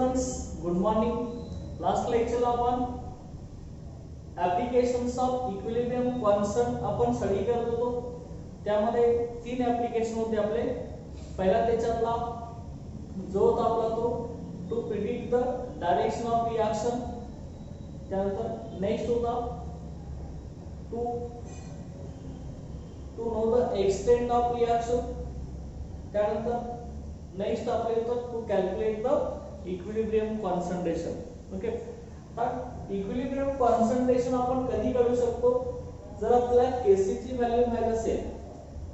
Students, good morning. Last लेक्चरला आपण applications of equilibrium constant आपण study करत होतो. त्यामध्ये 3 ऍप्लिकेशन होते आपले. पहिला त्याच्यातला जो होता आपला तो to predict the direction of reaction. त्यानंतर नेक्स्ट होता to know the extent of reaction. त्यानंतर नेक्स्ट आपले होतं to calculate the equilibrium concentration. Okay, तर इक्विलिब्रियम कॉन्सन्ट्रेशन आपण कधी काढू शकतो? जर आपल्याला Kc ची व्हॅल्यू माहित असेल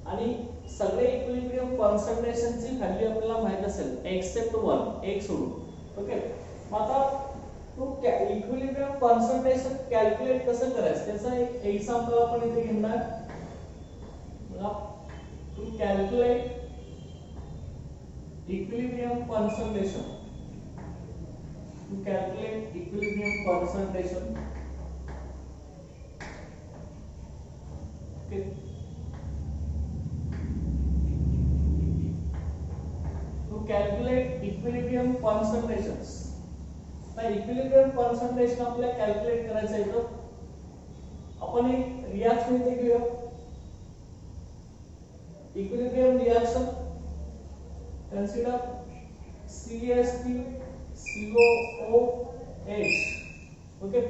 आणि सगळे इक्विलिब्रियम कॉन्सन्ट्रेशनची व्हॅल्यू आपल्याला माहित असेल एक्सेप्ट वन, एक सोडून. ओके, मग आता टू इक्विलिब्रियम कॉन्सन्ट्रेशन कॅल्क्युलेट कसं करायचं त्याचा एक एक्झाम्पल आपण इथे घेणार. बघा, to calculate equilibrium concentration, to calculate equilibrium concentration. Okay, to calculate equilibrium concentrations. तर equilibrium concentration आपल्याला कॅल्क्युलेट करायचं आहे. तर आपण एक रिएक्शन इथे घेऊया. Equilibrium reaction, consider CH3COOH. okay,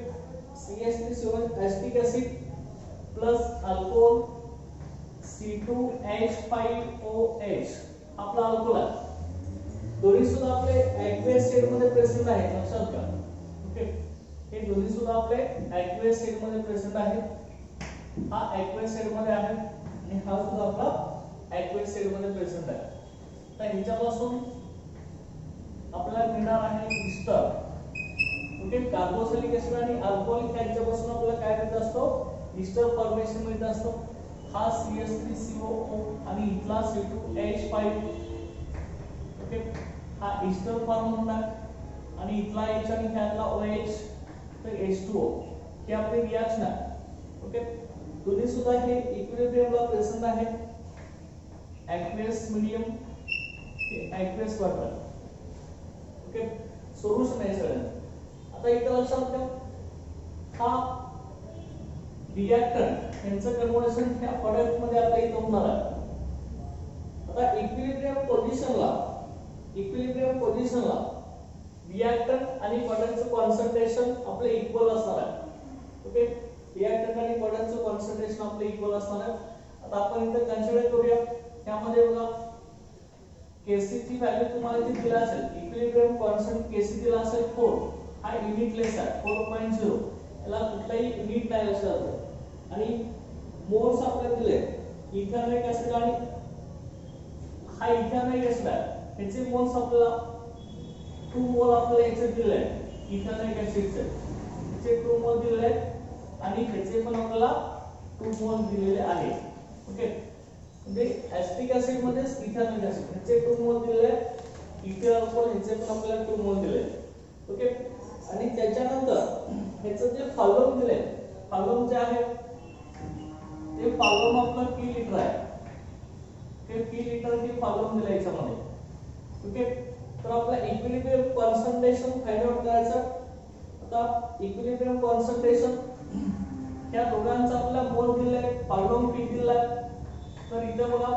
CH3COOH acetic acid plus alcohol C2H5OH आपला अल्कोहोल आहे. दोन्ही सुद्धा आपले ऍक्वेस स्टेट मध्ये प्रेझेंट आहेत, लक्षात घ्या. ओके, हे दोन्ही सुद्धा आपले ऍक्वेस स्टेट मध्ये प्रेझेंट आहेत. हा ऍक्वेस स्टेट मध्ये आहे आणि हा सुद्धा आपला ऍक्वेस स्टेट मध्ये प्रेझेंट आहे. तर ह्याच्यापासून आपल्याला मिळणार आहे ईस्टर. ओके, कार्बोक्सिलिक ऍसिड आणि अल्कोहोल ह्याच्यापासून आपल्याला काय मिळत असतो? ईस्टर फॉर्मेशन मिळत असतो. हा CH3COO आणि इथला C2H5. ओके, हा ईस्टर फॉर्म होणार आणि इथला H आणि ह्यातला OH, तर H2O. हे आपली रिएक्शन आहे. ओके, दोन्ही सुद्धा हे इक्विलिब्रियमला प्रेझेंट आहे. ऍक्वेस मीडियम, ऍक्वेस वॉटर. ओके, सोल्युशन आहे सगळं. आता इथं लक्षात ठेवा, हा रिएक्टंट यांचं कन्व्हर्जन ह्या प्रोडक्ट मध्ये आपल्या इथं होणार आहे. आता इक्विलिब्रियम पोझिशनला रिएक्टंट आणि प्रोडक्टचं कॉन्सन्ट्रेशन आपले इक्वल असणार आहे. ओके, रिएक्टंट आणि प्रोडक्टचं कॉन्सन्ट्रेशन आपले इक्वल असणार आहे. आता आपण इथं कन्सिडर करूया. त्यामध्ये बघा, Kc ची व्हॅल्यू तुम्हाला इथे दिली असेल, इक्विलिब्रियम कॉन्स्टंट Kc दिला असेल 4. हा युनिटलेस आहे, 4.0. याला कुठलाही युनिट नाही लक्षात. आणि मोल्स आपल्याला दिले इथॅनॉइक ऍसिड आणि हा इथॅनॉइक ऍसिड आहे. ह्याचे मोल्स आपल्याला 2 मोल आपल्याला याचे दिले आहे इथॅनॉइक ऍसिडचे. ह्याचे 2 मोल दिले आहेत आणि ह्याचे पण आपल्याला 2 मोल दिलेले आहेत. ओके, म्हणजे ऍसिटिक ऍसिड मध्ये इथॅनॉइक ऍसिड ह्याचे 2 मोल दिले, इथेनॉल अल्कोहोल ह्याचे पण आपल्याला 2 मोल दिले. ओके, आणि त्याच्यानंतर ह्याचं जे फॉलोम दिले, फॉलोम जे आहे ते फॉलोम आपलं p लिटर आहे. ते p लिटर हे फॉलोम दिले याच्यामध्ये. ओके, तर आपला इक्विलिब्रियम कॉन्सन्ट्रेशन फाइंड आउट करायचं. आता इक्विलिब्रियम कॉन्सन्ट्रेशन या दोघांचा आपला मोल दिलाय, फॉलोम p दिलाय. तर इथे बघा,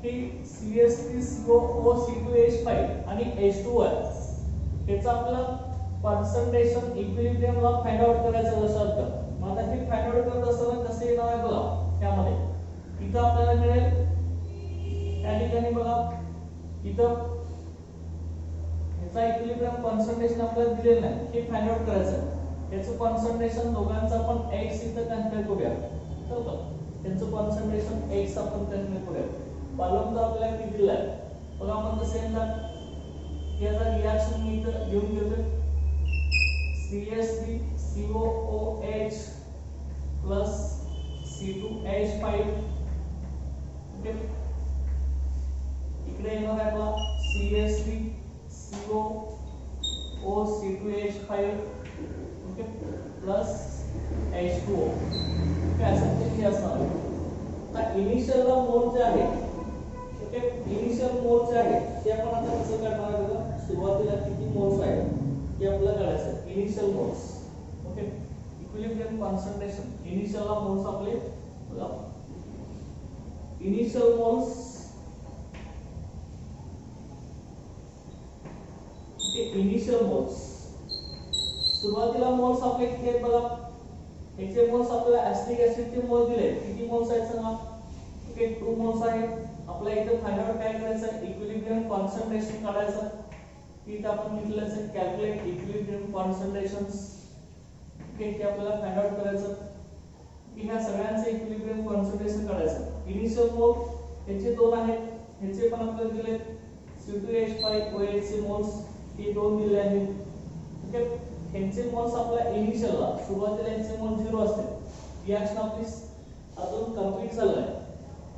ही CH3COO C2H5 आणि H2O आहे. याचा आपला कॉन्सन्ट्रेशन इक्विलिब्रियमला फाइंड आउट करायचं लक्षात घ्या. मग आता हे फाइंड आउट करत असताना कसे येणार आहे बघा. त्यामध्ये इथं आपल्याला मिळेल, त्या ठिकाणी बघा, इथं याचा इक्विलिब्रियम कॉन्सन्ट्रेशन आपल्याला दिलेलं नाही, हे फाइंड आउट करायचं. याचं कॉन्सन्ट्रेशन दोघांचा आपण x इथं कन्सिडर करूया. तर त्यांचं कॉन्सन्ट्रेशन x आपण कन्सिडर करूया. फॉलोम तर आपल्याला किती दिलाय बघा. आपण कसं येणार, याचा रिएक्शन मी इथं घेऊन घेतो. CH3COOH plus C2H5. ओके, इकडे येणार आहे आपला CH3COO C2H5. Okay, plus H2O. काय असं ते असणार. आता इनिशियल मोल जे आहे, ओके, इनिशियल मोल जे आहे ते आपण आता कसं करणार आहे बघा. सुरुवातीला किती मोल्स आहेत हे आपल्याला काढायचं initial moles okay equilibrium concentration initial moles आपले बघा initial moles okay initial moles सुरुवातीला मोल्स आपले किती आहेत बघा याचे मोल्स आपल्याला ऍसिटिक ऍसिडचे मोल दिले किती मोल्स आहेत सांगा ओके 2 मोल्स आहेत आपल्याला इथे फाइंड आउट काय करायचं इक्विलिब्रियम कॉन्सन्ट्रेशन काढायचं इथे आपण म्हटलं असेल कॅल्क्युलेट इक्विलिब्रियम कॉन्सन्ट्रेशन्स ओके ते आपल्याला फाइंड आउट करायचं की ह्या सगळ्यांचे इक्विलिब्रियम कॉन्सन्ट्रेशन काढायचं इनिशियल मोल याचे दोन आहेत ह्याचे पण आपल्याला दिले C2H5OH चे मोल्स हे दोन दिले आहेत ओके ह्यांचे मोल्स आपल्या इनिशियलला सुरुवातीला ह्यांचे मोल 0 असते रिएक्शन आपली अजून कंप्लीट झालं आहे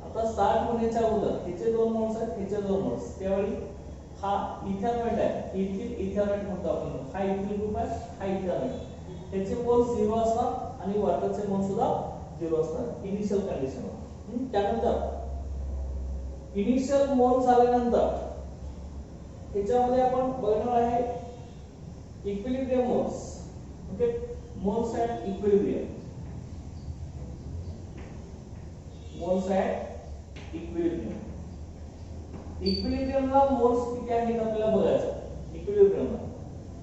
आता स्टार्ट होण्याच्या अगोदर ह्याचे दोन मोल्स आहेत ह्याचे दोन मोल्स त्यावेळी हा इथॅनॉइड आहे इथिल इथॅनॉइड म्हणतो आपण हा इथिल ग्रुप आहे हा इथॅनॉइड त्याचे मोल 0 असणार आणि वॉटरचे मोल सुद्धा 0 असणार इनिशियल कंडिशन त्यानंतर इनिशियल मोल झाल्यानंतर त्याच्यामध्ये आपण बघणार आहे equilibrium moles okay moles at equilibrium moles at equilibrium इक्विलिब्रियमला मोल्स किती आहेत आपल्याला बघायचं इक्विलिब्रियमला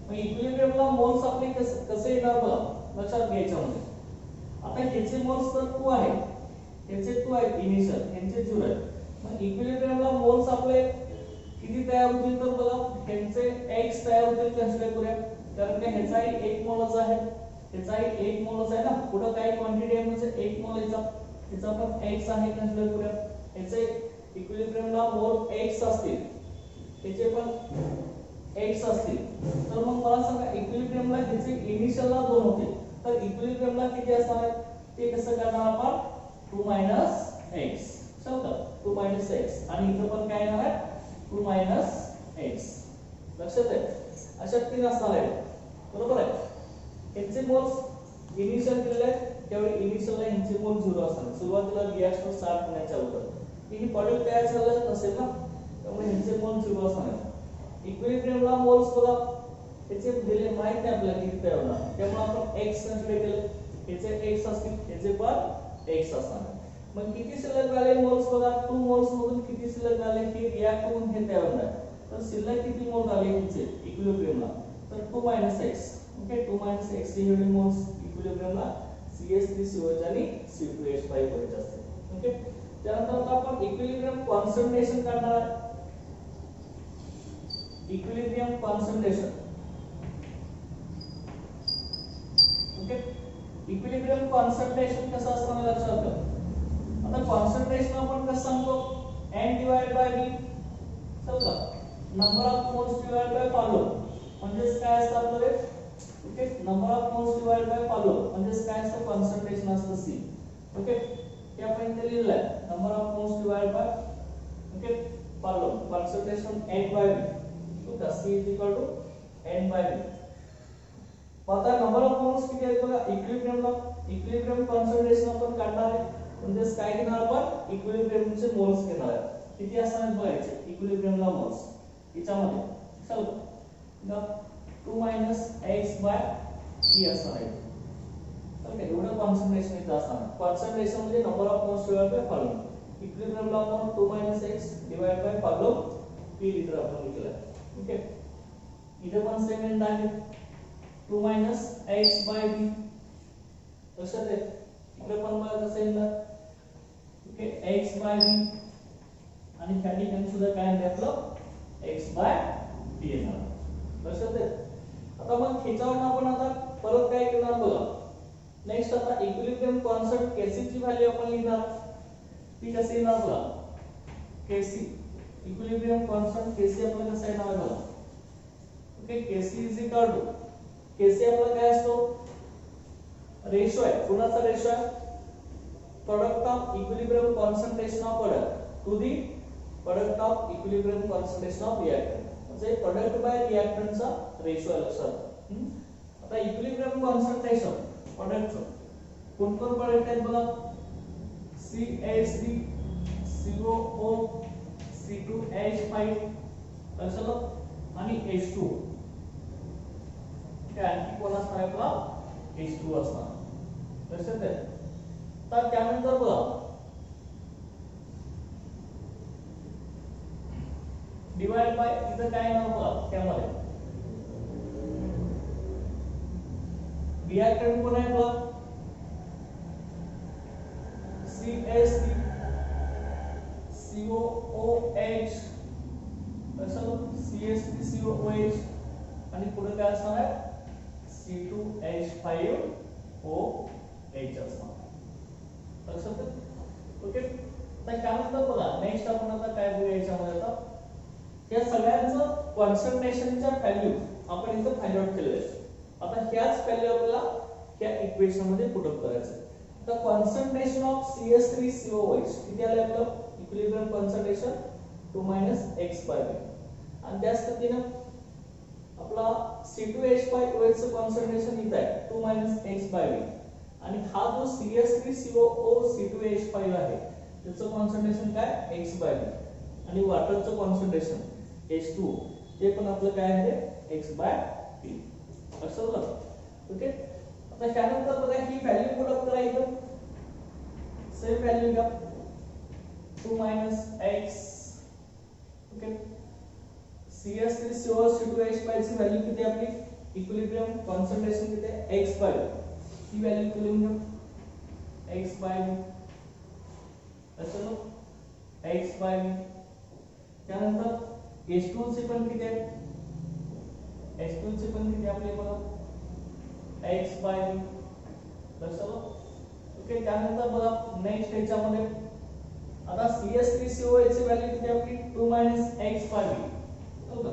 मग इक्विलिब्रियमला मोल्स आपले कसे येणार बघा लक्षात घ्यायचं म्हणजे आता ह्याचे मोल्स तर 2 आहेत ह्याचे 2 आहेत इनिशियल ह्यांचे 0 आहेत मग इक्विलिब्रियमला मोल्स आपले किती तयार होतील तर बघा ह्यांचे x तयार होतील कन्सिडर करूया कारण की ह्याचाही 1 मोलच आहे ह्याचाही 1 मोलच आहे ना पुढे काही क्वांटिटी आहे म्हणजे 1 मोल ह्याचा पण x आहे कन्सिडर करूया ह्याचे इक्विलिब्रियमला मोल x असतील ह्याचे पण x असतील तर मग मला सांगा इक्विलिब्रियमला ह्याचे इनिशियलला 2 होते तर इक्विलिब्रियमला किती असणार आहे ते कसं करणार आपण 2 x चल 2 x आणि इथं पण काय येणार आहे 2 x लक्षात आहे अशा 3 असणार आहे बरोबर आहे ह्याचे मोल्स इनिशियल दिलेले आहेत त्यावेळी इनिशियलला ह्याचे मोल 0 असणार सुरुवातीला रिएक्शन स्टार्ट होण्याच्या अगोदर ही पॉलिट तयार झालं नसेल ना त्यामुळे ह्याचे मोल 0 असणार इक्विलिब्रियमला मोल्स बघा ह्याचे दिले माहित नाही आपल्याला किती तयार होणार त्यामुळे आपण x कन्सिडर केले ह्याचे x असतील ह्याचे पण x असणार मग किती शिल्लक झाले मोल्स बघा 2 मोल्स मधून किती शिल्लक झाले हे रिएक्ट होऊन हे तयार होणार तर शिल्लक किती मोल झाले ह्याचे इक्विलिब्रियमला तर 2 x ओके 2 x हे एवढे मोल्स इक्विलिब्रियमला CH3COH आणि C2H5OH असते ओके त्यानंतर आता आपण इक्विलिब्रियम कॉन्सन्ट्रेशन काढणार आहे equilibrium concentration okay equilibrium concentration कसं असणार लक्षात ठेवा आता कॉन्सन्ट्रेशन आपण कसं सांगतो n डिवाइड बाय v चल का number of moles divide by volume म्हणजे काय असतं आपले okay number of moles divide by volume म्हणजे काय असतं कॉन्सन्ट्रेशन असतं c ओके हे आपण इथे लिहिलं आहे number of moles divide by okay volume concentration n by v तो c n बाय v आता नंबर ऑफ मोल्स किती आहेत बघा इक्विलिब्रियम कॉन्सन्ट्रेशन आपण काढणार आहे म्हणजे काय घेणार आपण इक्विलिब्रियमचे मोल्स घेणार आहे किती असणार बघायचे इक्विलिब्रियमला मोल्स याच्यामध्ये चल 2 x बाय v असणार आहे ओके एवढं कॉन्सन्ट्रेशन इथं असणार कॉन्सन्ट्रेशन म्हणजे number of moles divide by volume इक्विलिब्रियमला आपण 2 x divide by volume p litre आपण लिहिलं ओके इथे पण सेम एंड आहे 2 x बाय v लक्षात आहे इकडे पण मला कसं येणार ओके x बाय v आणि त्या ठिकाणी सुद्धा काय आहे आपलं x बाय v येणार लक्षात आहे आता मग ह्याच्यावर आपण आता परत काय करणार बघा नेक्स्ट आता इक्विलिब्रियम कॉन्स्टंट Kc ची व्हॅल्यू आपण लिहिणार ती कशी येणार बघा Kc इक्विलिब्रियम कॉन्स्टंट Kc आपल्याला कसं येणार बघा ओके Kc Kc आपला काय असतो रेशो आहे कोणाचा रेशो आहे product of equilibrium concentration of product to the product of equilibrium concentration of reactant म्हणजे प्रोडक्ट बाय रिएक्टंटचा रेशो आहे लक्षात आता इक्विलिब्रियम कॉन्सन्ट्रेशन प्रोडक्टचं कोणकोण प्रोडक्ट आहेत बघा CH3COO C2H5 लक्षात आणि H2 ते आणखी कोण असणार आहे आपला H2 असणार लक्षात आहे तर त्यानंतर बघा डिवाइड बाय इथं काय नाव बघा त्यामध्ये रिएक्टंट कोण आहे बघा CH3 COOH असं CH3COOH आणि पुढे काय असणार आहे C2H5OH असणार लक्षात ओके तर त्यानंतर बघा नेक्स्ट आपण आता काय बघूया याच्यामध्ये आता या सगळ्यांचं कॉन्सन्ट्रेशनच्या व्हॅल्यू आपण इथं फाइंड आउट केलेले आहेत आता ह्याच व्हॅल्यू आपल्याला या इक्वेशन मध्ये पुट अप करायचं तर कॉन्सन्ट्रेशन ऑफ CH3COOH किती आले आपलं इक्विलिब्रियम कॉन्सन्ट्रेशन 2 x/v आणि त्याच पद्धतीने आपला C2H5OH चं कॉन्सन्ट्रेशन इथं आहे 2 x/v आणि हा जो CH3COO C2H5 आहे त्याचं कॉन्सन्ट्रेशन काय x/v आणि वॉटरचं कॉन्सन्ट्रेशन H2 ते पण आपलं काय आहे x/p लक्षात आलं ओके आता त्यानंतर बघा ही व्हॅल्यू पुट अप करा इथं सेम व्हॅल्यू घ्या 2 x ओके CH3COO C2H5 ची व्हॅल्यू किती आहे आपली इक्विलिब्रियम कॉन्सन्ट्रेशन किती आहे x/v ही व्हॅल्यू इक्विलिब्रियम x/v असं x/v त्यानंतर H2 चे पण किती आहे H2 चे पण किती आपले बघा x/v लक्षात ओके त्यानंतर बघा नेक्स्ट ह्याच्यामध्ये आता CH3COH ची व्हॅल्यू किती आपली 2 x/v बघा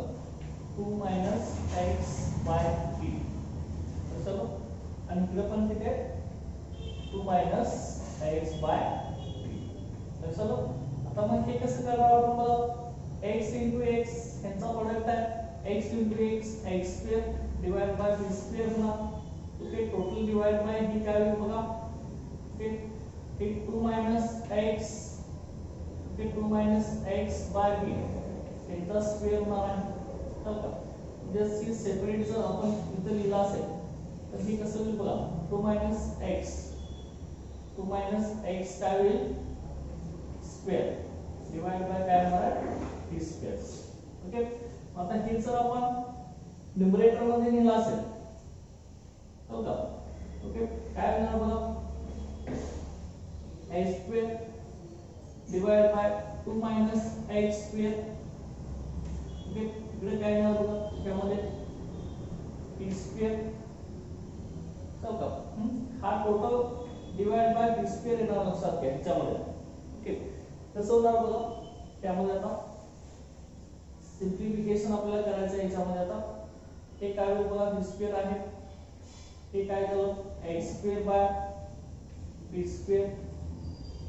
2 x/p लक्षात आणि इकडे पण किती आहे 2 x/p लक्षात आता मग हे कसं करणार आपण बघा x into x यांचा प्रोडक्ट आहे x into x x square divided by v square ना ओके टोटल डिवाइड बाय ही काय होईल बघा ओके हे 2 x okay 2 x by v यांचा स्क्वेअर होणार आहे तर का जर सेपरेट जर आपण इथे लिहिला असेल तर हे कसं होईल बघा 2 x 2 x काय होईल स्क्वेअर डिवाइड बाय काय होणार आहे t स्क्वेअर ओके आता हे जर आपण न्यूमरेटर मध्ये लिहिला असेल तर का ओके काय होणार बघा x square divide bye 2 x square okay इकडे काय येणार बघा त्यामध्ये t स्क्वेअर तर का हा total divide by t square येणार लक्षात घ्या ह्याच्यामध्ये ओके कसं होणार बघा त्यामध्ये आता सिंपलिफिकेशन आपल्याला करायचं आहे याच्यामध्ये आता हे काय होईल बघा v स्क्वेअर आहे हे काय झालं x square by p square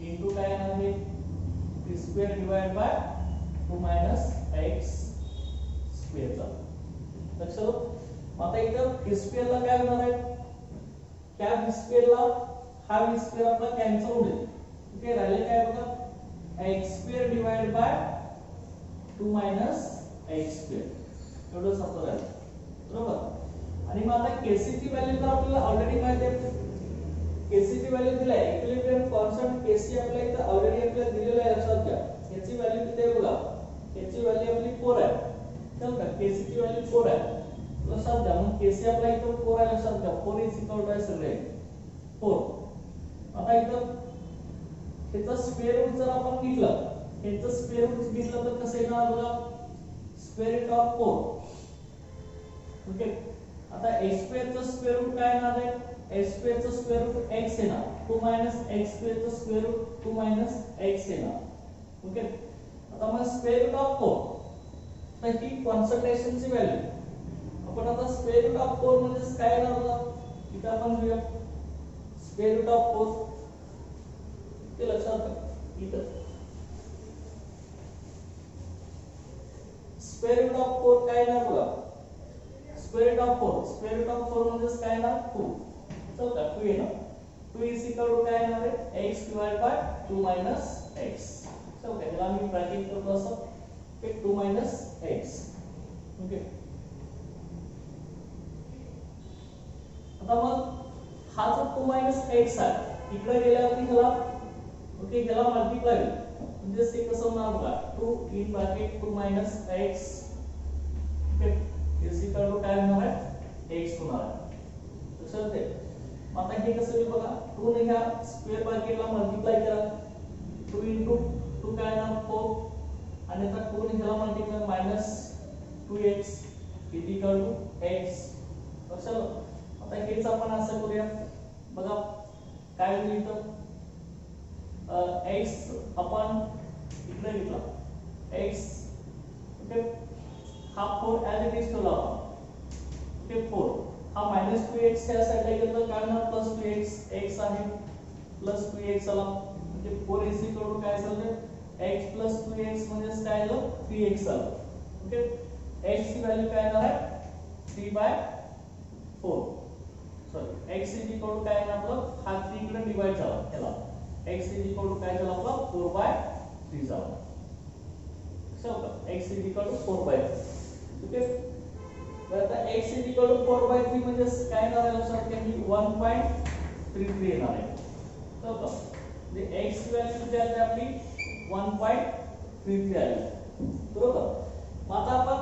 into काय येणार आहे p square divide bye 2 x square चा लक्षात आता इथं v स्क्वेअर ला काय होणार आहे त्या v स्क्वेअर ला हा v स्क्वेअर आपला कॅन्सल होईल ओके राहिले काय बघा x square divide bye 2 x square एवढंच आपलं राहिलं बरोबर आणि मग आता kc ची व्हॅल्यू तर आपल्याला ऑलरेडी माहिती आहे kc ची व्हॅल्यू दिली आहे इक्विलिब्रियम कॉन्स्टंट kc आपल्याला इथं ऑलरेडी आपल्याला दिलेलं आहे लक्षात घ्या याची व्हॅल्यू किती आहे बघा याची व्हॅल्यू आपली 4 आहे चल का kc ची व्हॅल्यू 4 आहे लक्षात घ्या मग kc आपला इथं 4 आहे लक्षात घ्या 4 इज इक्वल टू सगळे 4 आता इथं ह्याचा स्क्वेअर रूट जर आपण घेतलं ह्याचं स्क्वेअर रूट घेतलं तर कसं येणार बघा स्क्वेअर रूट ऑफ 4 ओके आता x स्क्वेअर चं स्क्वेअर रूट काय येणार आहे x स्क्वेअर चं स्क्वेअर रूट x येणार 2 x स्क्वेअर चं स्क्वेअर रूट 2 x येणार ओके आता मग स्क्वेअर रूट ऑफ 4 तर ही कॉन्सन्ट्रेशनची व्हॅल्यू आपण आता स्क्वेअर रूट ऑफ 4 म्हणजे काय येणार बघा इथं आपण घेऊया स्क्वेअर रूट ऑफ 4 ते लक्षात घ्या इथं स्क्वेअर रूट ऑफ 4 काय येणार बघा स्क्वेअर रूट ऑफ 4 म्हणजे काय येणार 2 चल का 2 येणार 2 इज इक्वल टू काय येणार आहे x डिवाइड बाय 2 x चल का याला मी ब्रॅकेट करतो असं की 2 x ओके. आता मग हा जो 2 x आहे इकडे गेल्यावरती ह्याला ओके ह्याला मल्टिप्लाय म्हणजे ते कसं होणार बघा 2 in bracket 2 x okay is equal to काय होणार आहे x होणार आहे. लक्षात ठेवा. मग आता हे कसं होईल बघा 2 ने ह्या स्क्वेअर ब्रॅकेटला मल्टिप्लाय करा 2 into 2 काय येणार 4 आणि आता 2 ने ह्याला multiply -2x is equal to x. लक्षात. आता हेच आपण असं करूया बघा काय होईल इथं x आपण इकडे घेतला x ओके हा 4 ॲज इट इज ठेवला आपण ओके 4 हा -2x ह्या साइडला गेलं काय होणार +2x x आहे +2x आला म्हणजे 4 इज इक्वल टू काय झालं x + 2x म्हणजे काय आलं 3x आलं ओके x ची व्हॅल्यू काय येणार आहे 3/4 sorry x is equal to काय येणार आपलं हा 3 इकडे डिवाइड झाला त्याला x इज इक्वल टू काय झाला आपला 4/3 झाला. समजा x is equal to 4/3 okay. तर आता x इज इक्वल टू 4/3 म्हणजे काय येणार आहे लक्षात घ्या की 1.33 येणार आहे. समजा म्हणजे x ची व्हॅल्यू किती आली आपली 1.33 आली बरोबर. मग आता आपण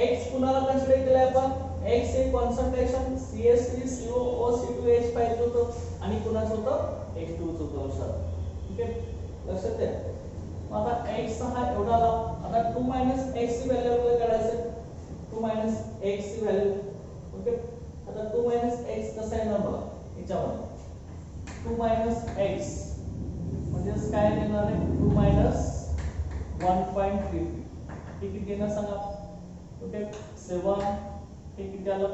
x कुणाला कन्सिडर केलंय आपण x हे कॉन्सन्ट्रेशन CS3 COO C2H पाहिजे होतं आणि कुणाचं होतं H2 चं होतं लक्षात. ठीक आहे लक्षात ठेवा. मग आता x हा एवढा आला आता 2 x ची व्हॅल्यू आपल्याला काढायचं 2 x ची व्हॅल्यू ओके. आता 2 x कसं येणार बघा याच्यामध्ये 2 x म्हणजे काय येणार आहे 2 1.33 हे किती येणार सांगा ओके 7 हे किती आलं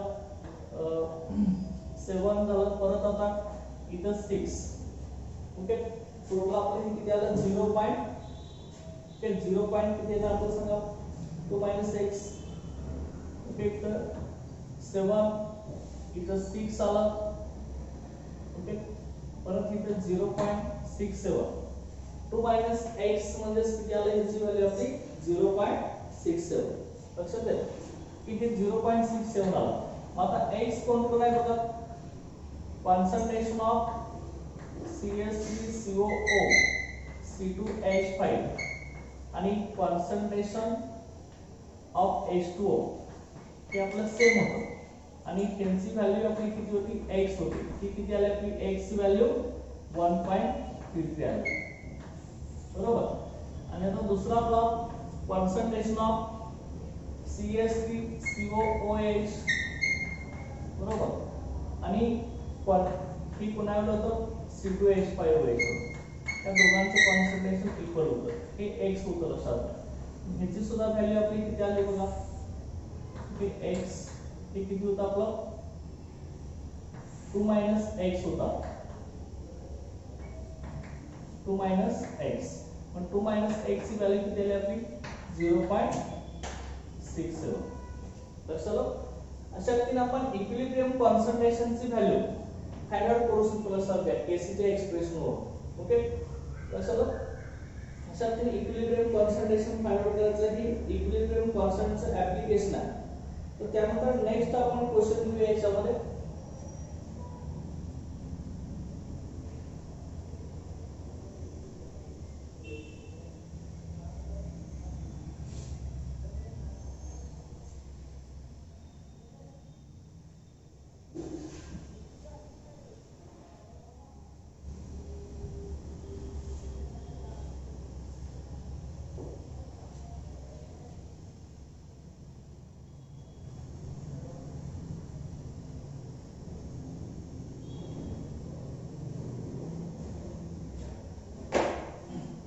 7 झालं परत आता इथं 6 ओके टोटल आपलं किती आलं 0. ते 0. किती येणार आपलं सांगा 2 x ओके तर 7 इथं 6 आला ओके परत इथं 0.67 2 x म्हणजे किती आलं याची व्हॅल्यू आपली 0.67 लक्षात ठेवा किती 0.67 आला. मग आता x कोण आहे बघा कॉन्सन्ट्रेशन ऑफ CS3COO C2H5 आणि कॉन्सन्ट्रेशन ऑफ H2O हे आपलं सेम होतं आणि त्यांची व्हॅल्यू आपली किती होती x होती ती किती आली आपली x ची व्हॅल्यू 1.33 आली बरोबर. आणि आता दुसरा आपला कॉन्सन्ट्रेशन ऑफ CS3COOH बरोबर आणि ही पुन्हा होतं C2H5OH त्या दोघांचं कॉन्सन्ट्रेशन इक्वल होतं हे x होतं लक्षात. ह्याची सुद्धा व्हॅल्यू आपली किती आली बघा की x हे किती होतं आपलं 2 x होता 2 x पण 2 x ची व्हॅल्यू किती आली आपली 0.67 लक्षात. अशा रीतीने आपण इक्विलिब्रियम कॉन्सन्ट्रेशन ची व्हॅल्यू फाइंड आउट करू शकतो लक्षात घ्या Kc च्या एक्सप्रेशन वरून ओके लक्षात. अशा रीतीने इक्विलिब्रियम कॉन्सन्ट्रेशन फाइंड आउट करायचं ही इक्विलिब्रियम कॉन्स्टंटचं ऍप्लिकेशन आहे. तर त्यानंतर नेक्स्ट आपण क्वेश्चन घेऊया याच्यामध्ये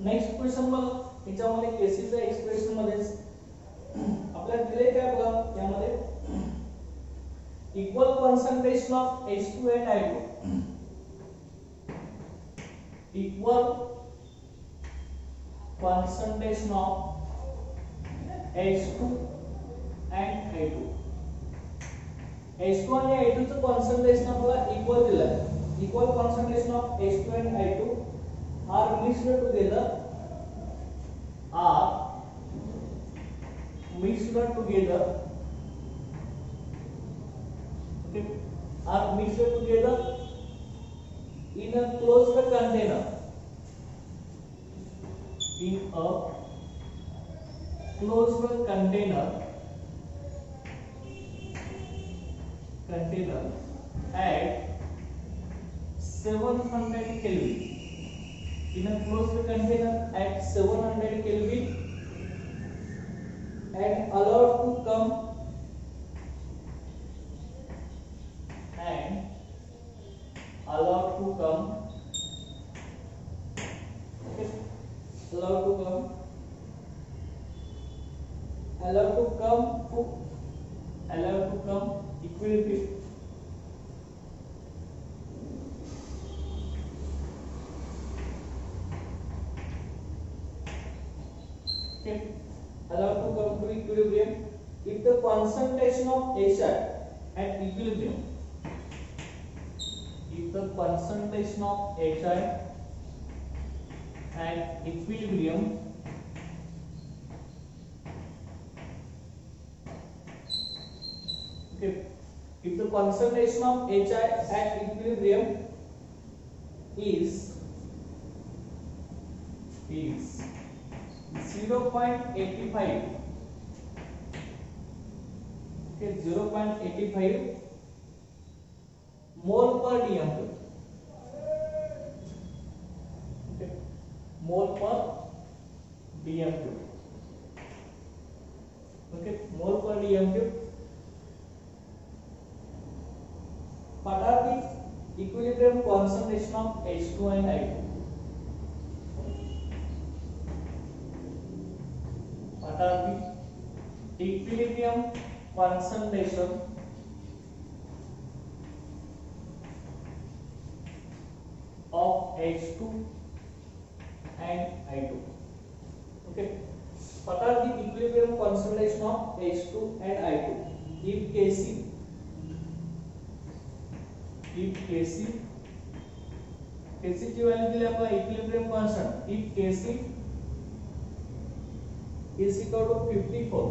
नेक्स्ट क्वेश्चन बघा याच्यामध्ये केसीच्या एक्सप्रेशन मध्ये आपल्याला दिले काय बघा यामध्ये equal concentration of H2 and I2 equal concentration of H2 and I2 H2 आणि I2 चं कॉन्सन्ट्रेशन आपल्याला इक्वल दिलं आहे. Equal concentration of H2 and I2 are mixed together mixed together, okay, are mixed together in a closed container, in a closed container at 700 Kelvin, in a closed container at 700 Kelvin, and allowed to come okay, allowed to come equilibrium, okay, allowed to come to equilibrium if the concentration of HI at equilibrium, if the concentration of HI at equilibrium okay, if the concentration of HI at equilibrium is 0.85, okay, 0.85 mole per dm cube, okay, mole per dm cube, okay, mole per dm cube. What are the equilibrium concentration of H2 and I2? What are the equilibrium concentration of H2 and I2? Okay. What are the equilibrium concentration of H2 and I2? If Kc की value दिली आपला equilibrium constant, if Kc is equal to 54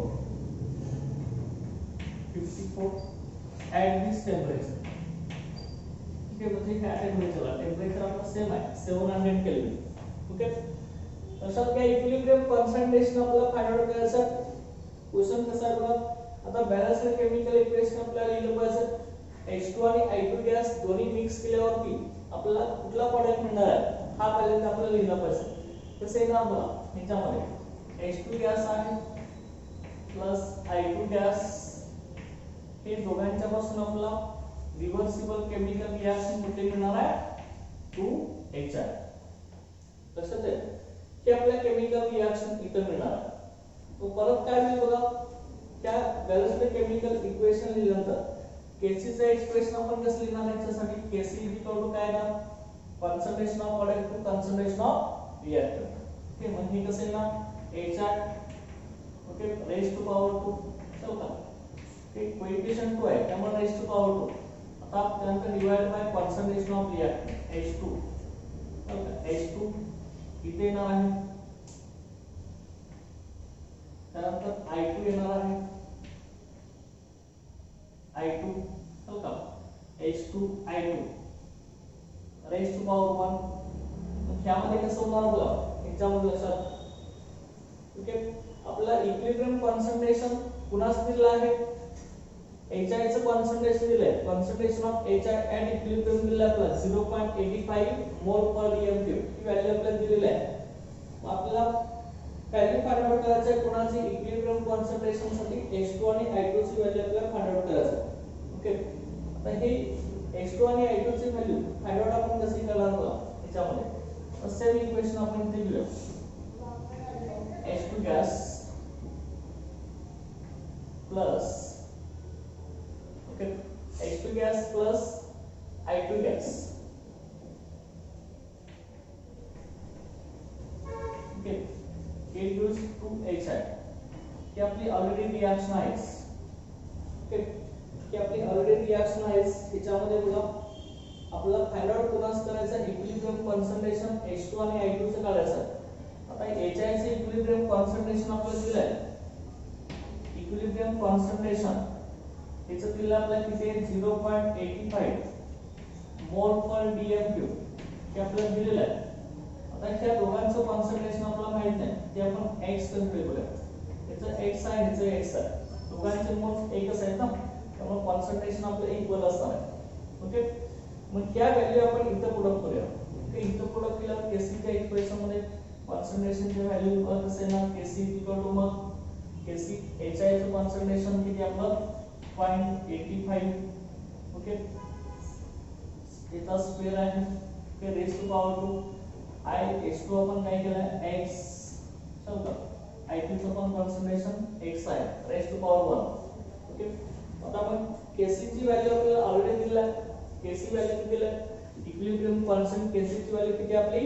at this temperature, ठीक है, म्हणजे काय temperature आपला same आहे 700 kelvin, okay. तसं काय इक्विलिब्रियम कॉन्संट्रेशन आपल्याला फाइंड आउट करायचं. क्वेश्चन कसा आहे बघा, आता बॅलन्स्ड केमिकल इक्वेशन आपल्याला लिहिलं पाहिजे. H2 आणि I2 गॅस दोन्ही मिक्स केल्यावरती आपल्याला कुठला प्रोडक्ट मिळणार आहे हा पहिल्यांदा आपल्याला लिहिला पाहिजे. कसं आहे ना बघा, ह्याच्यामध्ये H2 गॅस आहे प्लस I2 गॅस, हे दोघांच्या पासून आपला रिव्हर्सिबल केमिकल रिएक्शन कुठे मिळणार आहे 2HI. लक्षात आहे की आपल्या केमिकल रिएक्शन इथे मिळणार आहे. तो परत काय मिळेल बघा, त्या बॅलन्स्ड केमिकल इक्वेशन लिहिल्यानंतर Kc चं एक्सप्रेशन आपण कसं लिहिणार आहे, त्यासाठी Kc काय ना concentration of product to concentration of reactor. Okay, म्हणजे कसं आहे ना HI, okay, raise to power 2 चल का, ओके, कोएफिशिएंट 2 आहे त्यामुळे रेज टू पॉवर 2. आता त्यानंतर divide by concentration of reactor H2, चल का, H2 इथे येणार आहे, त्यानंतर I2 येणार आहे, I2 चल का, H2 I2 raise to power 1. मग ह्यामध्ये कसं होणार बघा, याच्यामध्ये लक्षात, ओके, आपला इक्विलिब्रियम कॉन्संट्रेशन कुणास दिलेला आहे, HI चं कॉन्संट्रेशन दिलंय, concentration of HI at equilibrium दिलेला आहे आपल्याला 0.85 मोल पर dm क्यूब, ही व्हॅल्यू आपल्याला दिलेली आहे. मग आपल्याला व्हॅल्यू फाइंड आउट करायचं आहे कोणाची, इक्विलिब्रियम कॉन्संट्रेशन साठी H2 आणि I2 ची व्हॅल्यू आपल्याला फाइंड आउट करायचं आहे. ओके, आता हे H2 आणि I2 ची व्हॅल्यू फाइंड आउट आपण कशी करणार बघा, याच्यामध्ये सेम इक्वेशन आपण इथे घेऊया. H2 gas plus, okay, H2 gas plus I2 gas, okay, it gives 2HI. की आपली ऑलरेडी रिएक्शन आहे, ओके, की आपली ऑलरेडी रिएक्शन आहे. याच्यामध्ये बघा आपल्याला फाइंड आउट कोणास करायचं, इक्विलिब्रियम कॉन्संट्रेशन H2 आणि I2 चं काढायचं. आता HI चे इक्विलिब्रियम कॉन्संट्रेशन आपल्याला दिलं आहे, इक्विलिब्रियम कॉन्सन्ट्रेशन याचं दिलं आपल्याला किती आहे 0.85 मोल पर डीएमक्यू हे आपल्याला दिलेलं आहे. आता ह्या दोघांचं कॉन्सन्ट्रेशन आपल्याला माहित नाही ते आपण x कन्सिडर करूया. याचं x आहे याचं x आहे दोघांचे मोल एकच आहेत ना त्यामुळे कॉन्सन्ट्रेशन आपलं इक्वल असणार आहे. ओके मग ह्या व्हॅल्यू आपण इथं पुट करूया. ओके इथं पुट केल्यावर Kc च्या इक्वेशन मध्ये कॉन्सन्ट्रेशनची व्हॅल्यू कसं आहे ना Kc मग Kc HI चं कॉन्सन्ट्रेशन किती आपलं 0.85 ओके याचा स्क्वेअर आहे okay raise to power 2 I H2 आपण काय केलं x समजा I2 चं पण कॉन्सन्ट्रेशन x आहे रेज टू पॉवर 1 ओके आता आपण Kc ची व्हॅल्यू आपल्याला ऑलरेडी दिली आहे. Kc व्हॅल्यू किती दिली आहे इक्विलिब्रियम कॉन्स्टंट Kc ची व्हॅल्यू किती आपली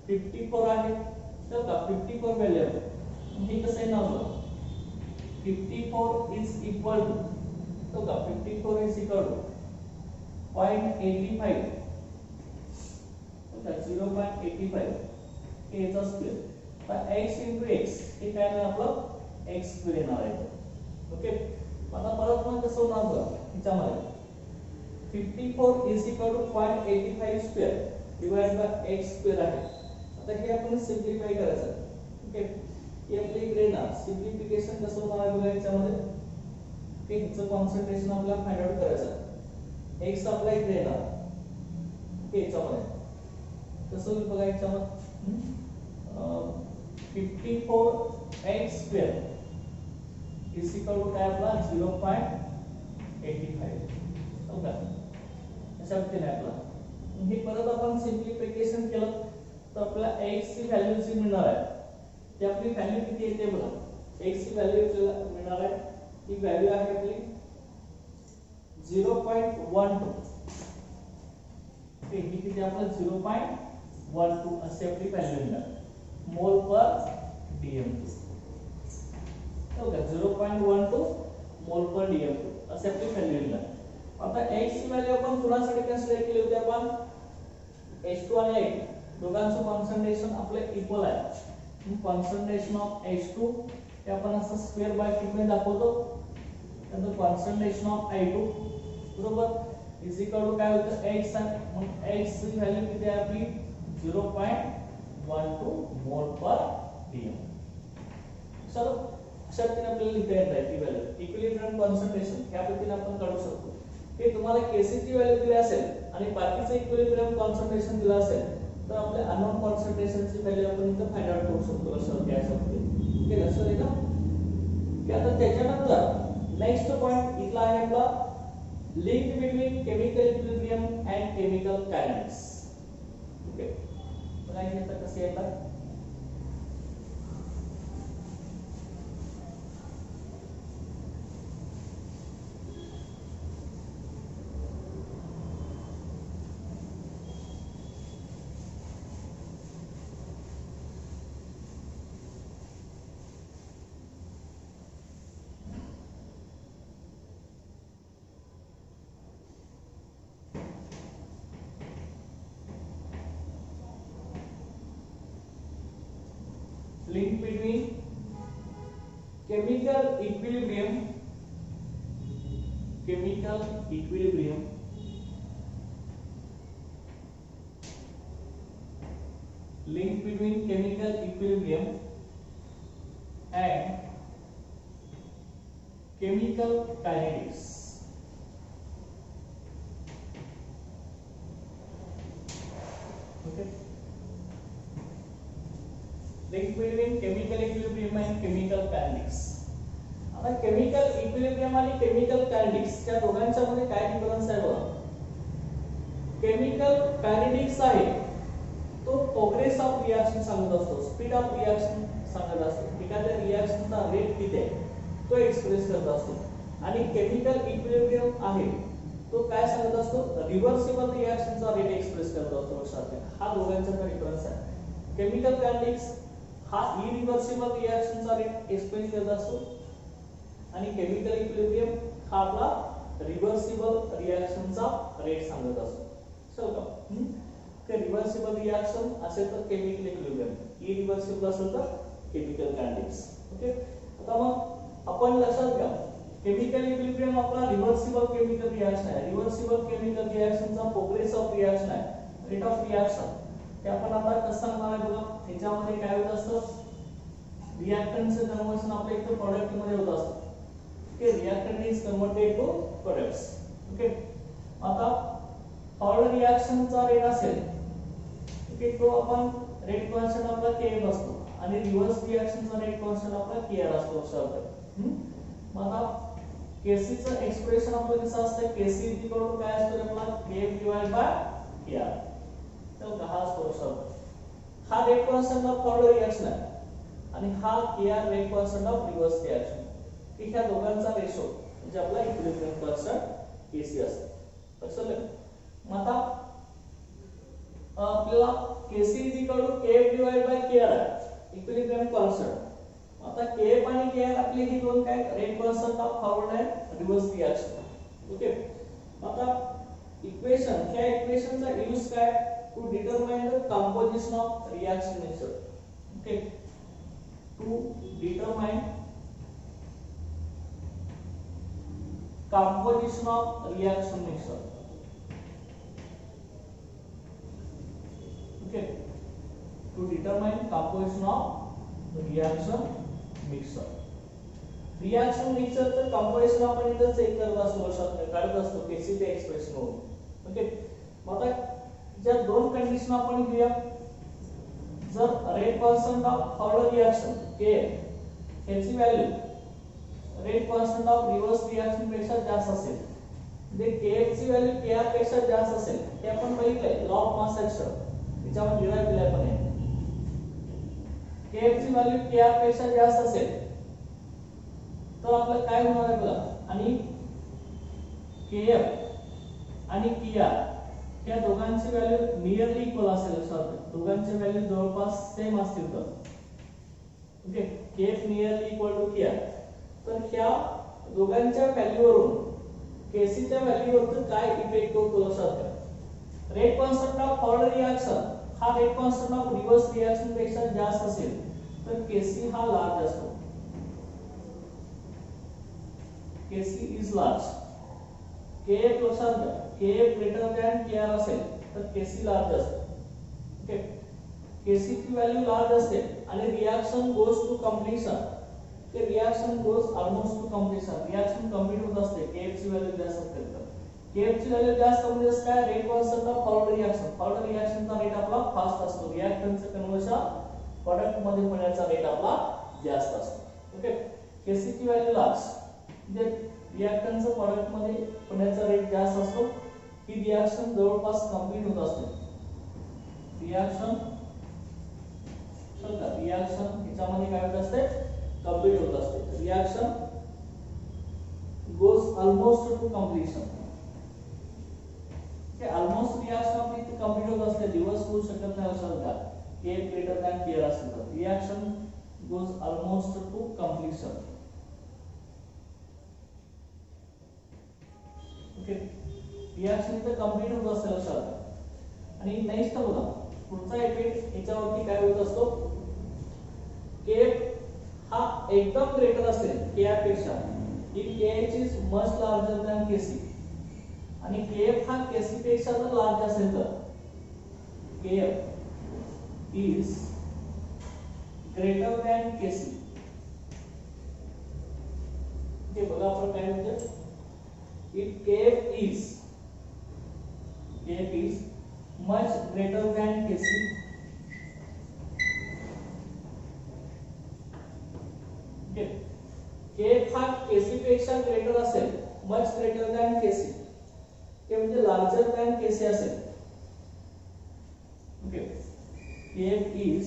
54 आहे. तर का 54 व्हॅल्यू आहे हे कसं आहे ना 54 इज इक्वल टू तो का 54 इज इक्वल टू 0.85 तो का 0.85 हे याचा स्क्वेअर तर x into x हे काय आहे आपलं x स्क्वेअर येणार आहे. ओके आता परत मग कसं होणार बघा याच्यामध्ये 54 is equal to 0.85 square divide by x square आहे. आता हे आपण सिम्प्लिफाय करायचं ओके हे आपल्या इकडे ना सिम्प्लिफिकेशन कसं होणार आहे बघा याच्यामध्ये ओके ह्याचं कॉन्सन्ट्रेशन आपल्याला फाइंड आउट करायचं x आपला इकडे येणार ओके याच्यामध्ये कसं होईल बघा याच्यामध्ये 54x square is equal to काय आपला 0.85 ओके अशा पद्धतीने आपला हे परत आपण सिम्प्लिफिकेशन केलं तर आपल्याला x ची व्हॅल्यू जी मिळणार आहे ती आपली व्हॅल्यू किती येते बघा x ची व्हॅल्यू आपल्याला मिळणार आहे ती व्हॅल्यू आहे आपली 0.12 ओके ही किती आपल्याला 0.12 अशी आपली व्हॅल्यू मिळणार मोल पर डीएमक्यू ओके 0.12 मोल पर डीएमक्यू अशी आपली व्हॅल्यू मिळणार. आता x ची व्हॅल्यू आपण कुणासाठी कन्सिडर केली होती आपण H2 आणि H दोघांचं कॉन्सन्ट्रेशन आपलं इक्वल आहे. कॉन्सन्ट्रेशन ऑफ H2 हे आपण असं स्क्वेअर बाय किती दाखवतो त्यानंतर कॉन्सन्ट्रेशन ऑफ I2 बरोबर इज इक्वल टू काय होतं x आहे मग x ची व्हॅल्यू किती आहे आपली 0.12 मोल पर डीएम. चलो अशा पद्धतीने आपल्याला लिहिता येत आहे ती व्हॅल्यू इक्विलिब्रियम कॉन्सन्ट्रेशन ह्या पद्धतीने आपण काढू शकतो. हे तुम्हाला Kc ची व्हॅल्यू दिली असेल आणि बाकीचं इक्विलिब्रियम कॉन्सन्ट्रेशन दिलं असेल तर आपल्या अननोन कॉन्सन्ट्रेशनची व्हॅल्यू आपण इथे फाइंड आउट करू शकतो लक्षात घ्यायचं म्हणजे ओके लक्षात आहे का की आता त्याच्यानंतर नेक्स्ट पॉइंट इथला आहे आपला link between chemical equilibrium and chemical kinetics okay बघा हे आता कसे येतात link between chemical equilibrium link between chemical equilibrium and chemical kinetics okay link between chemical equilibrium and chemical kinetics. आता chemical equilibrium आणि chemical kinetics त्या दोघांच्या मध्ये काय डिफरन्स आहे बघा. chemical kinetics आहे तो प्रोग्रेस ऑफ रिएक्शन सांगत असतो स्पीड ऑफ रिएक्शन सांगत असतो एखाद्या रिएक्शनचा रेट किती आहे तो एक्सप्रेस करत असतो आणि chemical equilibrium आहे तो काय सांगत असतो रिव्हर्सिबल रिएक्शनचा रेट एक्सप्रेस करत असतो लक्षात घ्या हा दोघांचा डिफरन्स आहे. chemical kinetics हा इरिव्हर्सिबल रिएक्शनचा रेट एक्सप्रेस करत असतो आणि केमिकल इक्विलिब्रियम हा आपला रिव्हर्सिबल रिएक्शनचा रेट सांगत असतो. समजा ते रिव्हर्सिबल रिएक्शन असेल तर केमिकल इक्विलिब्रियम इरिव्हर्सिबल असेल तर केमिकल कायनेटिक्स ओके. आता मग आपण लक्षात घ्या केमिकल इक्विलिब्रियम आपला रिव्हर्सिबल केमिकल रिएक्शन आहे. रिव्हर्सिबल केमिकल रिएक्शनचा प्रोग्रेस ऑफ रिएक्शन आहे, रेट ऑफ रिएक्शन. ते आपण आता कसं सांगणार आहे बघा. ह्याच्यामध्ये काय होत असतं, रिएक्टंटचं कन्वर्शन आपल्या इथे प्रोडक्ट मध्ये होत असतं. Okay, reactant is converted to products. Okay, आता फॉरवर्ड रिएक्शनचा रेट असेल, ओके, तो आपण रेट कॉन्स्टंट आपला Km असतो आणि रिव्हर्स रिएक्शनचा रेट कॉन्स्टंट आपला Kr असतो. लक्षात. मग आता Kc चं एक्सप्रेशन आपलं कसं असतं, Kc काय असतं आपला Kf डिवाइड बाय Kr. तर हा असतो. लक्षात. हा rate constant of forward reaction आहे आणि हा Kr rate constant of reverse reaction. की ह्या दोघांचा रेशो म्हणजे आपला इक्विलिब्रियम कॉन्स्टंट Kc असतो. लक्षात. मग आता आपल्याला Kc Kf divide by Kr आहे, इक्विलिब्रियम कॉन्स्टंट. आता Kf आणि Kr आपले ही दोन काय रेट कॉन्स्टंट ऑफ फॉरवर्ड आहे रिव्हर्स रिएक्शन. ओके, आता इक्वेशन, ह्या इक्वेशनचा यूज काय, to determine the composition of reaction mixture. Okay, to determine composition of reaction mixture. Okay, to determine composition of reaction mixture. reaction mixture चं composition आपण इथे check करत असतो, लक्षात काढत असतो Kc चे एक्सप्रेशन वरून. ओके, मग आता ज्या दोन कंडिशन आपण घेऊया. जर rate constant of forward reaction Kf ह्याची value rate constant of reverse reaction पेक्षा जास्त असेल, म्हणजे Kf ची व्हॅल्यू Kr पेक्षा जास्त असेल, हे आपण बघितलंय लॉ ऑफ मास ऍक्शन याच्यावर डिराइव्ह केलंय पण आहे. Kf ची व्हॅल्यू Kr पेक्षा जास्त असेल तर आपलं काय होणार आहे बघा. आणि Kf आणि Kr या दोघांची व्हॅल्यू नियरली इक्वल असेल. लक्षात, दोघांची व्हॅल्यू जवळपास सेम असतील तर. Okay, Kf nearly equal to Kr. तर ह्या दोघांच्या व्हॅल्यूवरून Kc च्या व्हॅल्यूवर काय इफेक्ट होतो, लक्षात घ्या. Rate constant of forward reaction हा rate constant of reverse reaction पेक्षा जास्त असेल तर Kc हा लार्ज असतो. Kc is large. Kf लक्षात घ्या, Kf ग्रेटर दॅन Kr असेल तर Kc लार्ज असतो. ओके, Kc ची व्हॅल्यू लार्ज असते आणि रिएक्शन गोज टू कंप्लीशन. ते reaction goes almost two completion, reaction complete होत असते Kf ची व्हॅल्यू जास्त असेल तर. Kf ची व्हॅल्यू जास्त म्हणजे काय, rate constant of forward reaction. Forward रिएक्शनचा रेट आपला फास्ट असतो, रिएक्टंटचं कन्वर्शन प्रोडक्ट मध्ये होण्याचा रेट आपला जास्त असतो. ओके, Kc ची व्हॅल्यू लार्ज म्हणजे रिएक्टंटचं प्रोडक्ट मध्ये होण्याचा रेट जास्त असतो. ही रिएक्शन जवळपास कंप्लीट होत असते. रिएक्शन याच्यामध्ये काय होत असते, कंप्लीट होत असते. Reaction goes almost two completion. हे ऑलमोस्ट रिएक्शन आपली इथे कंप्लीट होत असते, दिवस होऊ शकत नाही. लक्षात घ्या, Kf ग्रेटर दॅन Kr असेल तर reaction goes almost two completion. Okay, reaction इथे कंप्लीट होत असते. लक्षात घ्या. आणि नेक्स्ट बघा, पुढचा इफेक्ट याच्यावरती काय होत असतो, Kf हा एकदम ग्रेटर असेल Kr पेक्षा, if Kh is much larger than Kc, आणि Kf हा Kc पेक्षा जर लार्ज असेल तर Kf is greater than Kc. हे बघा आपण काय म्हणतो, if Kf is much greater than Kc, Kf हा Kc पेक्षा ग्रेटर असेल, मच ग्रेटर दॅन Kc, ते म्हणजे लार्जर दॅन Kc असेल. Okay, Kf is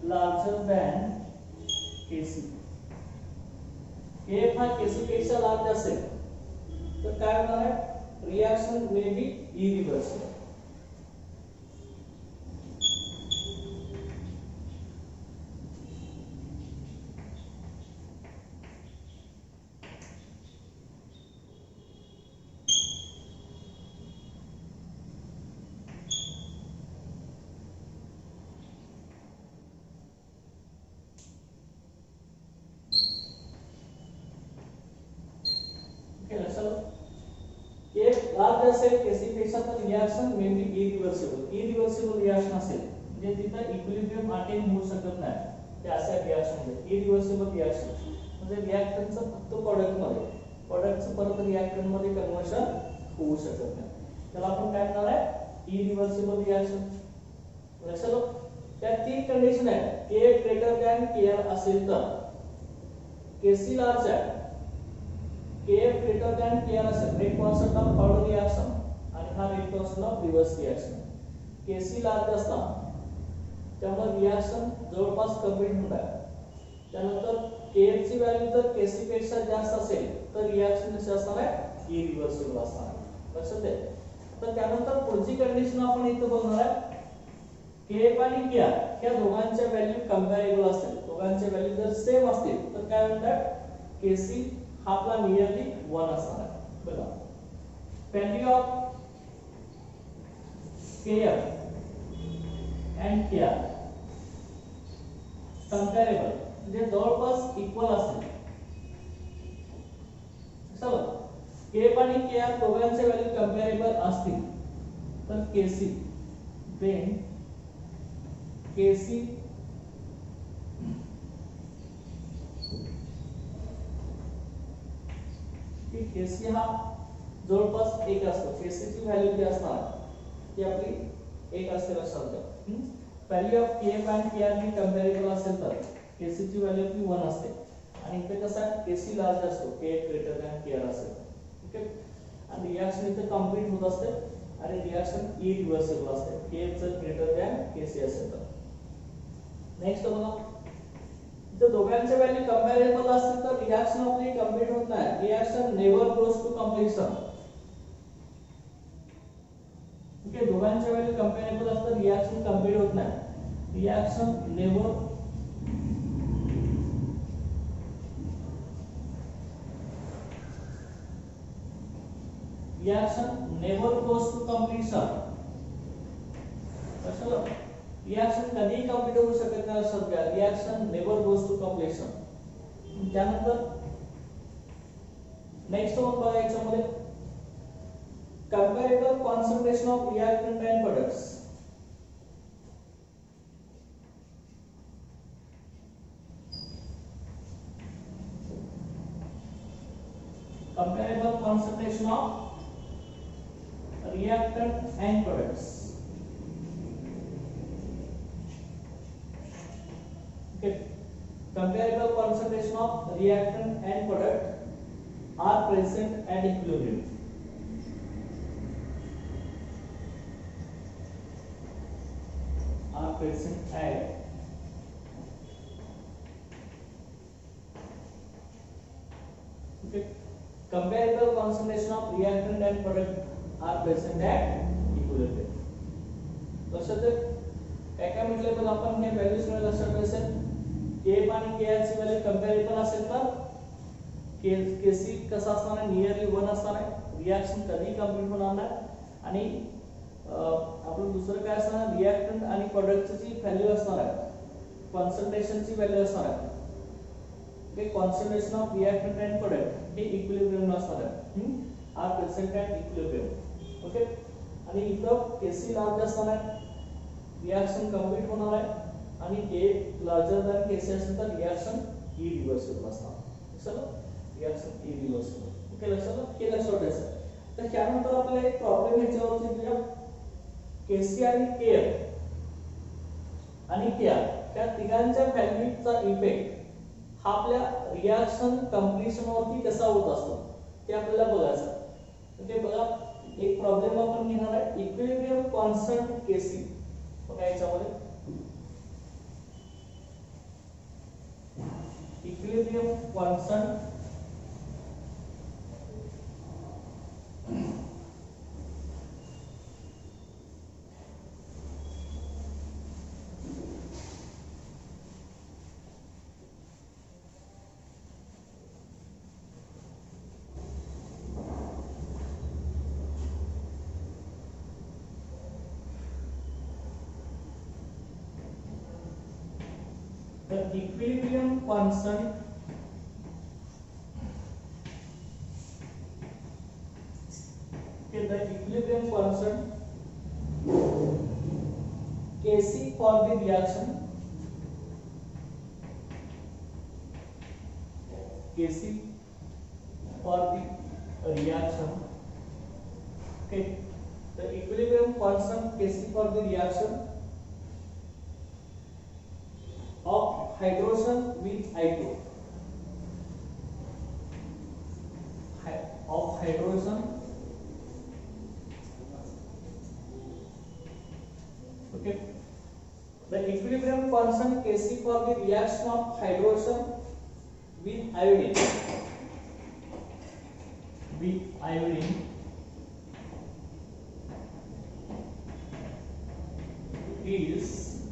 larger than Kc. Kf हा Kc पेक्षा लार्ज असेल तर काय होणार आहे, रिएक्शन मे बी इरिव्हर्सिबल. असेल Kc पेक्षा तर reaction may be irreversible reaction असेल म्हणजे तिथं इक्विलिब्रियम अटेन होऊ शकत नाही त्या अशा रिएक्शन मध्ये इरिव्हर्सिबल रिएक्शन म्हणजे रिएक्टंटचं फक्त प्रोडक्टचं परत रिएक्टंट मध्ये कन्वर्शन होऊ शकत नाही त्याला आपण काय म्हणणार आहे इरिव्हर्सिबल रिएक्शन लक्षात त्या तीन कंडिशन आहे K ग्रेटर दॅन Kr असेल तर Kc लार्ज आहे Kf ग्रेटर दॅन Kr असेल rate constant of third reaction आणि हा rate constant of reverse reaction Kc large असला त्यामुळे रिएक्शन जवळपास कंप्लीट होणार त्यानंतर Kf ची व्हॅल्यू जर Kc पेक्षा जास्त असेल तर रिएक्शन कशी असणार आहे इरिव्हर्सिबल असणार आहे लक्षात घ्या तर त्यानंतर पुढची कंडिशन आपण इथे बघणार आहे Kf आणि Kr या दोघांच्या व्हॅल्यू कंपॅरेबल असतील दोघांच्या व्हॅल्यू जर सेम असतील तर काय म्हणतात Kc हा आपला नियरली 1 असणार आहे बघा value of Kf and Kr कंपॅरेबल म्हणजे जवळपास इक्वल असेल चला Kf आणि Kr दोघांचे व्हॅल्यू कंपॅरेबल असतील तर Kc then Kc Kc हा जवळपास 1 असतो Kc ची व्हॅल्यू किती असणार ती आपली 1 असते लक्षात घ्या व्हॅल्यू ऑफ Kf आणि Kr ही कंपॅरेबल असेल तर Kc ची व्हॅल्यू ती 1 असते आणि इथे कसं आहे Kc लार्ज असतो Kf ग्रेटर दॅन Kr असेल ओके आणि रिएक्शन इथे कंप्लीट होत असते आणि रिएक्शन इरिव्हर्सिबल असते Kf जर ग्रेटर दॅन Kc असेल तर नेक्स्ट बघा इथे दोघांचे व्हॅल्यू कंपॅरेबल असतील तर रिएक्शन आपली कंप्लीट होत नाही reaction never goes to completion okay दोघांचे व्हॅल्यू कंपॅरेबल असतात रिएक्शन कंप्लीट होत नाही reaction never goes to completion कशाला रिएक्शन कधी कंप्लीट होऊ शकत नाही लक्षात घ्या reaction never goes to completion त्यानंतर नेक्स्ट वन बघा याच्यामध्ये comparable concentration of reactant and products comparable concentration of reactant and products okay comparable concentration of reactant and product are present at equilibrium okay comparable concentration of reactant and product are present at equilibrium लक्षात काय काय म्हटले पण आपण हे values मध्ये लक्षात असेल Kf आणि Kr ची व्हॅल्यू कंपॅरेबल असेल तर Kc कसा असणार आहे नियरली 1 असणार आहे रिएक्शन कधी कंप्लीट होणार नाही आणि आपण दुसरं काय असणार रिएक्टंट आणि प्रोडक्टची व्हॅल्यू असणार आहे कॉन्सन्ट्रेशनची व्हॅल्यू असणार आहे okay concentration of reactant and product हे इक्विलिब्रियम असणार आहे are present at equilibrium okay आणि इथं Kc लार्ज असणार आहे रिएक्शन कंप्लीट होणार आहे आणि K लार्जर दॅन Kc असेल तर रिएक्शन इरिव्हर्सिबल असणार चला रिएक्शन इरिव्हर्सिबल ओके लक्षात हे लक्षात ठेवायचं तर त्यानंतर आपल्याला एक प्रॉब्लेम याच्यावरती दिला Kc आणि Kf आणि Kr त्या तिघांच्या व्हॅल्यूचा इफेक्ट हा आपल्या रिएक्शन कंप्लीशन वरती कसा होत असतो ते आपल्याला बघायचं ओके बघा एक प्रॉब्लेम आपण घेणार आहे इक्विलिब्रियम कॉन्स्टंट Kc बघा याच्यामध्ये equilibrium constant the equilibrium constant okay the equilibrium constant Kc for the reaction, Kc for the reaction. Okay, the equilibrium constant Kc for the reaction of hydrogen with I2, of hydrogen, okay, the equilibrium constant Kc for the reaction of hydrogen with iodine, is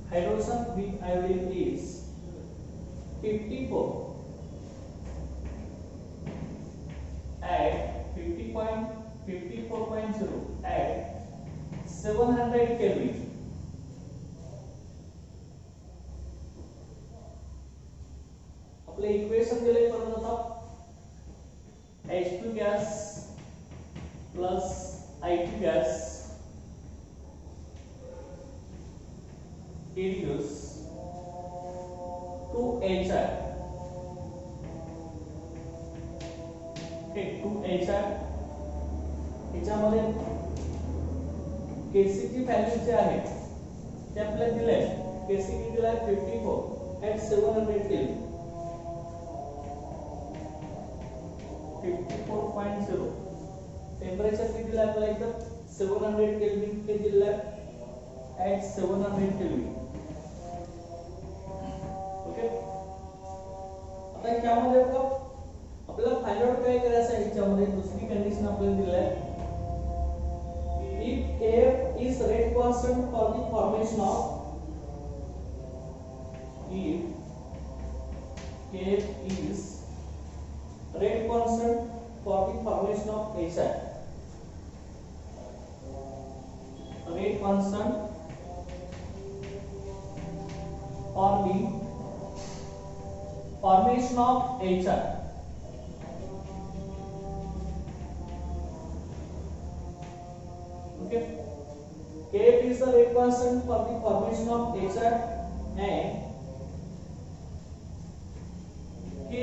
hydrogen with iodine is 54 at 54.0 at 700 Kelvin. आपले equation दिले परत आता H2 gas plus I2 gas reduce to HI. Okay, to HI. याच्यामध्ये Kc ची value जी आहे ते आपल्याला दिले. Kc किती दिलाय 54 at 700 Kelvin. 54.0 टेम्परेचर किती दिलं आपल्याला इथं 700 केल्विन ते दिलं at 700 केल्विन. ओके, आता यामध्ये बघा आपल्याला फाइंड आउट काय करायचं आहे. याच्यामध्ये दुसरी कंडिशन आपल्याला दिली आहे, if Kf is rate constant for the formation of, if Kf is rate constant for the formation of HI, rate constant for the formation of HI, okay, Kf is the rate constant for the formation of HI and Kr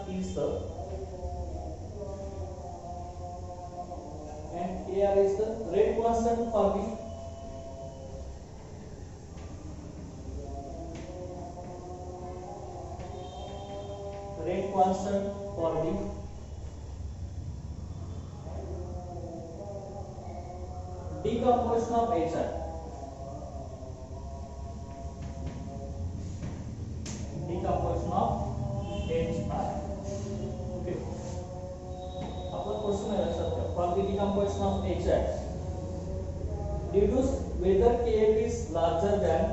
is the rate constant for the decomposition of HI. Decomposition of HI. Okay. आपला question आहे लक्षात घ्या. For the decomposition of HI, deduce whether Kf is larger than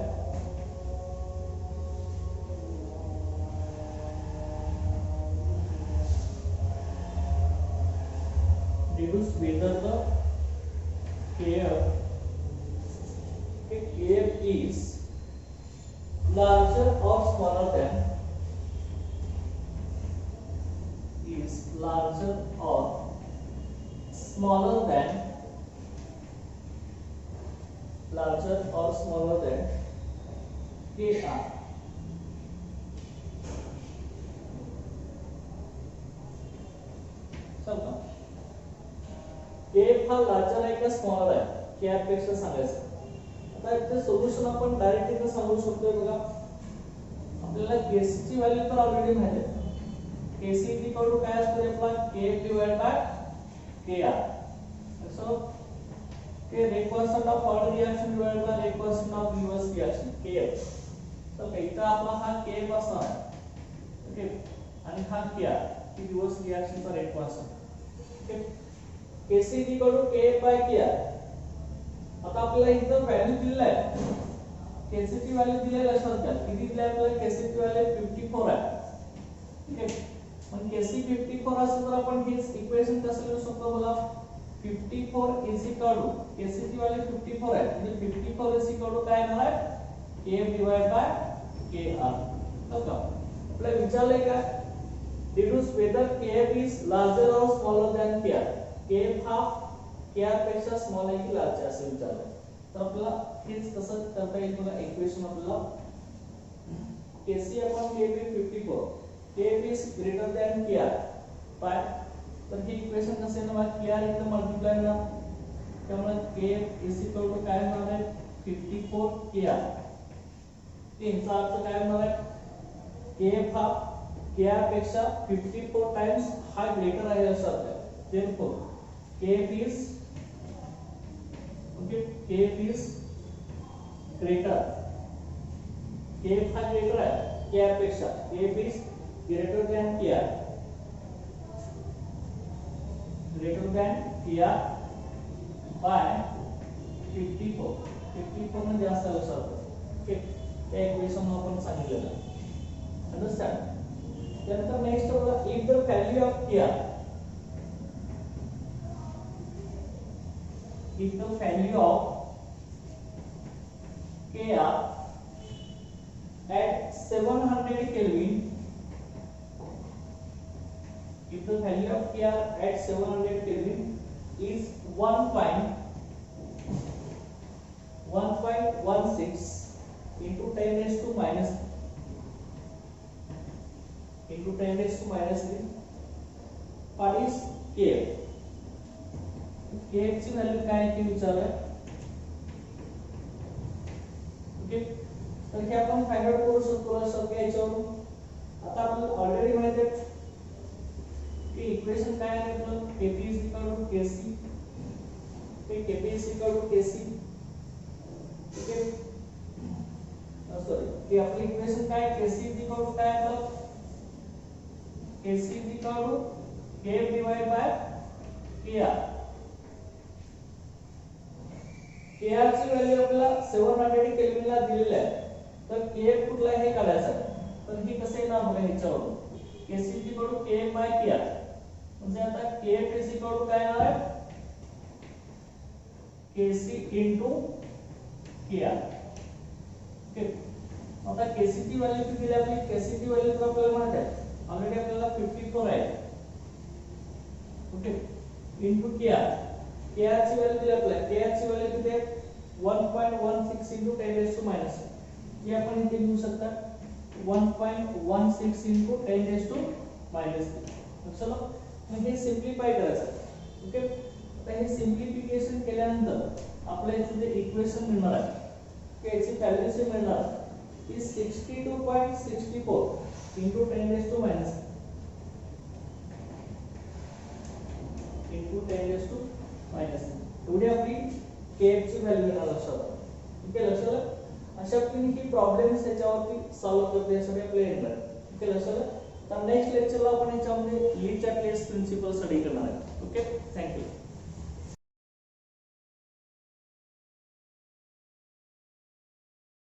the Kf is larger or smaller than Kr. समजा Kf हा larger आहे का smaller आहे Kr पेक्षा सांगायचं. आता याचे सोल्युशन आपण डायरेक्ट इथे सांगू शकतो. बघा आपल्याला Kc ची व्हॅल्यू तर ऑलरेडी माहिती आहे. Kc इक्वल टू काय असतो आपला Kf divide by Kr. So K rate constant of forward reaction divide by rate constant of reverse reaction Kf. तर इथं आपला हा Kf असणार आहे. ओके, आणि हा Kr की रिवर्स रिएक्शनचा rate constant. Okay, Kc equal to Kf by Kr. आता आपल्याला इथं व्हॅल्यू दिलेली आहे. Kc ची व्हॅल्यू दिलेली आहे लक्षात घ्या. किती दिली आहे आपल्याला? Kc ची व्हॅल्यू 54 आहे. ठीक आहे, पण Kc 54 असेल तर आपण हे इक्वेशन कसं लिहू शकतो बघा. 54 इज इक्वल टू Kc ची व्हॅल्यू 54 आहे. म्हणजे 54 इज इक्वल टू काय येणार आहे? Kf divide by Kr. बघा आपल्याला विचारलंय का deduce whether kf is larger or smaller than kr, kf हा kr पेक्षा स्मॉल आहे की लार्ज आहे असं विचारलंय. तर आपल्याला हेच कसं करता येईल बघा. इक्वेशन आपल्याला kc upon kf 54, kf is greater than kr by, तर हे इक्वेशन कसं आहे ना kr इथं मल्टिप्लाय ना, त्यामुळे kf is equal to काय होणार आहे 54 kr. याचा अर्थ काय होणार आहे kf हा kr पेक्षा 54 टाइम्स हा ग्रेटर आहे असं अर्थ आहे. therefore kf is greater, kf हा ग्रेटर आहे kr पेक्षा, kf is greater than kr by 54 म्हणजे असं लक्षात. ओके, त्या इक्वेशन आपण सांगितलेलं. अंडरस्टँड. त्यानंतर नेक्स्ट बघा, if the value of kr, if the value of kr at 700 Kelvin, if the value of kr at 700 Kelvin is 1.16 into 10 raised to minus 3, what is kf? kf ची value काय आहे ते विचारलंय. Okay, तर हे आपण find out करू शकतो लक्षात घ्यायच्यावरून. आता आपल्याला ऑलरेडी माहिती आहे की इक्वेशन काय आहे आपलं kp is equal to kc, ते kp is equal to kc. Okay, sorry, ते आपलं इक्वेशन काय kc is equal to काय आपलं kc is equal to kf divided by kr. kr ची व्हॅल्यू आपल्याला 700 केल्विन ला दिलेली आहे. तर kf कुठला आहे हे काढायचं आहे. तर हे कसे येणार बघा ह्याच्यावरून kc is equal to kf by kr. म्हणजे आता kf is equal to काय येणार आहे kc into kr. ओके, आता kc ची व्हॅल्यू किती दिली आपली, kc ची व्हॅल्यू तर आपल्याला माहित आहे ऑलरेडी आपल्याला 54 आहे. ओके, into kr, kr ची व्हॅल्यू दिली आपल्याला, kr ची व्हॅल्यू किती आहे 1.16 into 10 raised to minus, हे आपण इथे लिहू शकता 1.16 into 10 raised to minus 3. चला, मग हे सिम्प्लिफाय करायचं. ओके, आता हे सिम्प्लिफिकेशन केल्यानंतर आपल्याला इथे जे इक्वेशन मिळणार आहे की याची व्हॅल्यू मिळणार ती 62.64 into 10 raised to minus into 10 raised to minus, एवढी आपली kf ची व्हॅल्यू येणार लक्षात. ओके, लक्षात. अशा पद्धतीने ही प्रॉब्लेम्स त्याच्यावरती सॉल्व्ह करते यासाठी आपल्याला येणार. ओके, लक्षात. तर नेक्स्ट लेक्चरला आपण याच्यामध्ये लीच्या टेस्ट प्रिन्सिपल स्टडी करणार आहे. Okay, thank you.